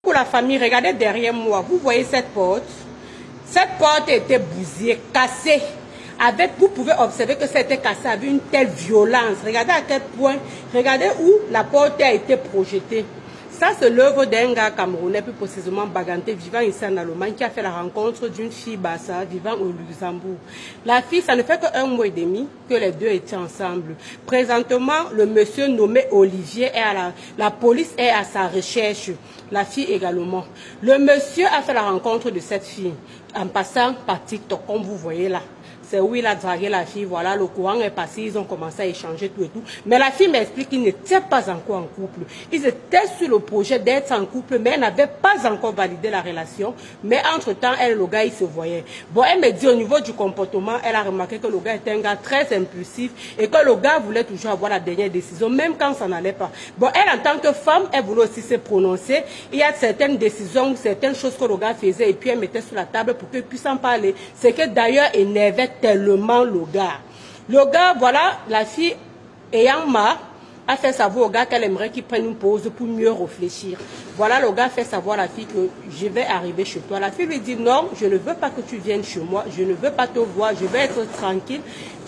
Pour la famille, regardez derrière moi, vous voyez cette porte. Cette porte était bousillée, cassée. Vous pouvez observer que c'était cassé avec une telle violence. Regardez à quel point, regardez où la porte a été projetée. Ça, c'est l'œuvre d'un gars camerounais, plus précisément Baganté, vivant ici en Allemagne, qui a fait la rencontre d'une fille Bassa, vivant au Luxembourg. La fille, ça ne fait qu'un mois et demi que les deux étaient ensemble. Présentement, le monsieur nommé Olivier est à la police est à sa recherche. La fille également. Le monsieur a fait la rencontre de cette fille en passant par TikTok, comme vous voyez là. C'est où il a dragué la fille, voilà, le courant est passé, ils ont commencé à échanger tout et tout. Mais la fille m'explique qu'ils n'étaient pas encore en couple. Ils étaient sur le projet d'être en couple, mais elle n'avait pas encore validé la relation. Mais entre-temps, elle et le gars, ils se voyaient. Bon, elle me dit au niveau du comportement, elle a remarqué que le gars était un gars très impulsif et que le gars voulait toujours avoir la dernière décision, même quand ça n'allait pas. Bon, elle, en tant que femme, elle voulait aussi se prononcer. Il y a certaines décisions, certaines choses que le gars faisait et puis elle mettait sur la table pour qu'il puisse en parler. C'est que d'ailleurs énervait tellement le gars. Le gars, voilà, la fille ayant marre, a fait savoir au gars qu'elle aimerait qu'il prenne une pause pour mieux réfléchir. Voilà, le gars fait savoir à la fille que je vais arriver chez toi. La fille lui dit non, je ne veux pas que tu viennes chez moi, je ne veux pas te voir, je vais être tranquille.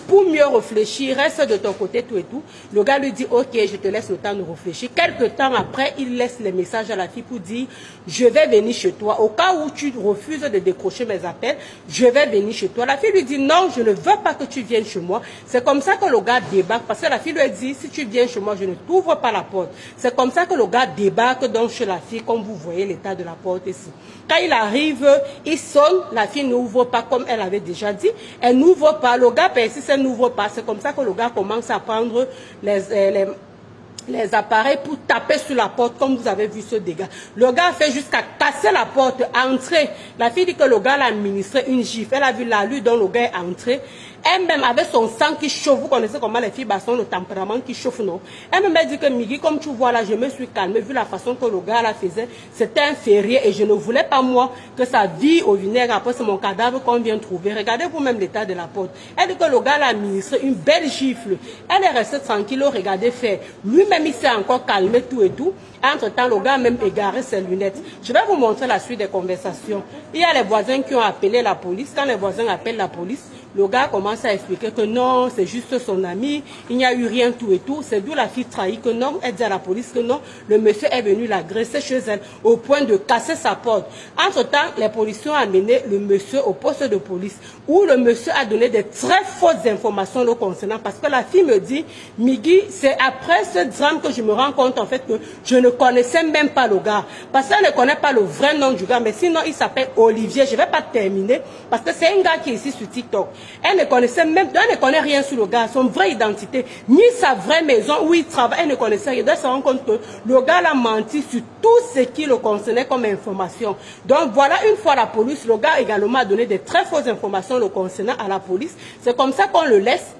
Pour mieux réfléchir, reste de ton côté tout et tout. Le gars lui dit ok, je te laisse le temps de réfléchir. Quelque temps après, il laisse les messages à la fille pour dire je vais venir chez toi. Au cas où tu refuses de décrocher mes appels, je vais venir chez toi. La fille lui dit non, je ne veux pas que tu viennes chez moi. C'est comme ça que le gars débarque parce que la fille lui dit si tu viens chez moi, je ne t'ouvre pas la porte. C'est comme ça que le gars débarque donc chez la fille, comme vous voyez l'état de la porte ici. Quand il arrive, il sonne, la fille n'ouvre pas comme elle avait déjà dit. Elle n'ouvre pas, le gars persiste, elle n'ouvre pas. C'est comme ça que le gars commence à prendre les appareils pour taper sur la porte, comme vous avez vu ce dégât. Le gars fait jusqu'à casser la porte, entrer. La fille dit que le gars l'a administré une gifle. Elle a vu la lutte dont le gars est entré. Elle-même, avec son sang qui chauffe, vous connaissez comment les filles sont le tempérament qui chauffe, non? Elle-même a dit que Migui, comme tu vois là, je me suis calmée, vu la façon que le gars la faisait. C'était un férié et je ne voulais pas, moi, que ça vie au vinaigre. Après, c'est mon cadavre qu'on vient trouver. Regardez vous-même l'état de la porte. Elle dit que le gars l'a administré une belle gifle. Elle est restée tranquille, regardez faire. Lui-même, il s'est encore calmé, tout et tout. Entre-temps, le gars a même égaré ses lunettes. Je vais vous montrer la suite des conversations. Il y a les voisins qui ont appelé la police. Quand les voisins appellent la police, le gars commence à expliquer que non, c'est juste son ami, il n'y a eu rien, tout et tout. C'est d'où la fille trahit que non, elle dit à la police que non, le monsieur est venu l'agresser chez elle au point de casser sa porte. Entre-temps, les policiers ont amené le monsieur au poste de police où le monsieur a donné des très fausses informations le concernant parce que la fille me dit, Migui, c'est après ce drame que je me rends compte en fait que je ne connaissais même pas le gars. Parce qu'elle ne connaît pas le vrai nom du gars, mais sinon il s'appelle Olivier. Je ne vais pas terminer parce que c'est un gars qui est ici sur TikTok. Elle ne connaissait même, elle ne connaît rien sur le gars, son vraie identité, ni sa vraie maison où il travaille. Elle ne connaissait rien. Elle doit se rendre compte que le gars l'a menti sur tout ce qui le concernait comme information. Donc voilà, une fois la police, le gars également a donné des très fausses informations le concernant à la police. C'est comme ça qu'on le laisse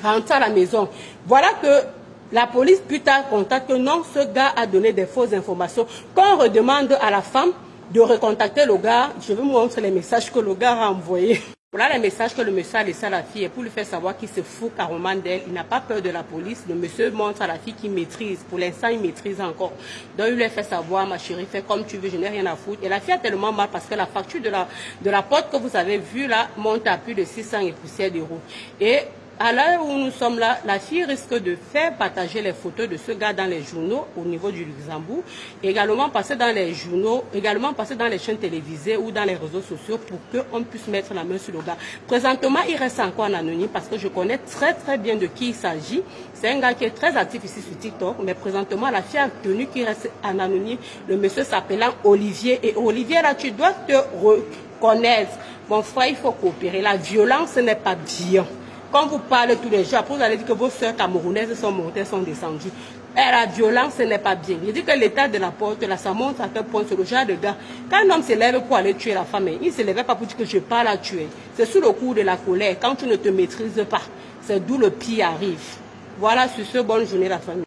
rentrer à la maison. Voilà que la police plus tard constate que non, ce gars a donné des fausses informations. Quand on redemande à la femme de recontacter le gars, je vais vous montrer les messages que le gars a envoyés. Voilà les messages que le monsieur a laissé à la fille et pour lui faire savoir qu'il se fout carrément d'elle. Il n'a pas peur de la police. Le monsieur montre à la fille qu'il maîtrise. Pour l'instant, il maîtrise encore. Donc, il lui a fait savoir, ma chérie, fais comme tu veux, je n'ai rien à foutre. Et la fille a tellement mal parce que la facture de la porte que vous avez vue là monte à plus de 600 et poussières d'euros. Et à l'heure où nous sommes là, la fille risque de faire partager les photos de ce gars dans les journaux au niveau du Luxembourg, également passer dans les journaux, également passer dans les chaînes télévisées ou dans les réseaux sociaux pour qu'on puisse mettre la main sur le gars. Présentement, il reste encore en anonyme parce que je connais très bien de qui il s'agit. C'est un gars qui est très actif ici sur TikTok, mais présentement, la fille a tenu qu'il reste en anonyme. Le monsieur s'appelant Olivier. Et Olivier, là, tu dois te reconnaître. Mon frère, il faut coopérer. La violence, ce n'est pas bien. Quand vous parlez tous les jours, après vous allez dire que vos soeurs camerounaises sont montées, sont descendues. Et la violence, ce n'est pas bien. Je dis que l'état de la porte, là, ça montre à quel point c'est le genre de gars. Quand un homme se lève pour aller tuer la femme, il ne se lève pas pour dire que je parle à tuer. C'est sous le coup de la colère, quand tu ne te maîtrises pas. C'est d'où le pire arrive. Voilà, sur ce, bonne journée la famille.